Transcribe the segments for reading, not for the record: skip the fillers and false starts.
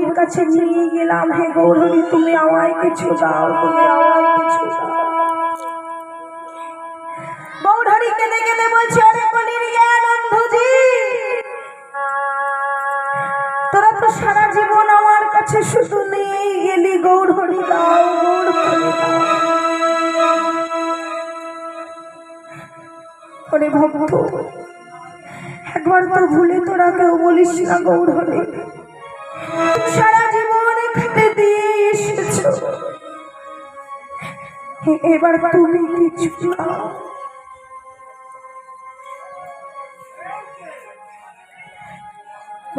গৌরহরির কাছে নিয়ে গেলাম। হে গৌরহরি, তুমি আমায় কিছু দাও, তুমি আমায় কিছু দাও। গৌরহরি কেঁদে কেঁদে বলছে, আরে কলির জ্ঞান অন্ধজি, তোরা তো সারা জীবন আমার কাছে শুধু নিয়ে গেলি গৌরহরি দাও, গৌরহরি দাও। ওরে ভক্ত, একবার তো ভুলে তোরা কেউ বলিস না গৌরহরি, সারা জীবন এখানে দিয়ে এসেছো, এবার তুমি কিছু না।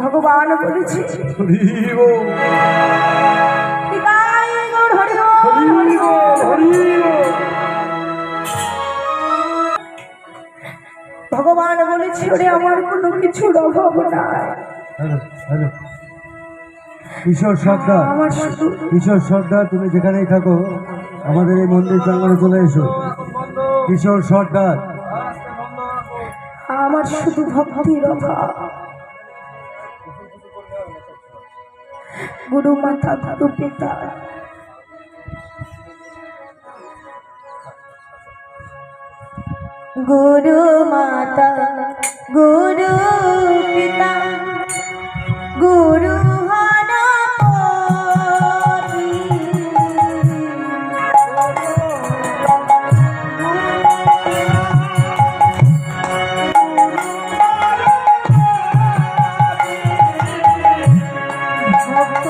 ভগবান বলেছে, ভগবান বলেছে, ওরে আমার কোনো কিছুর অভাব নাই। কিশোর সর্দার, কিশোর সর্দার, তুমি যেখানেই থাকো আমাদের এই মন্দির প্রাঙ্গণে চলে এসো। কিশোর সর্দার, আমার শুধু ভক্তির অভাব। গুরু মাতা, গুরু পিতা, গুরু মাতা, গুরু পিতা, গুরু ভক্ত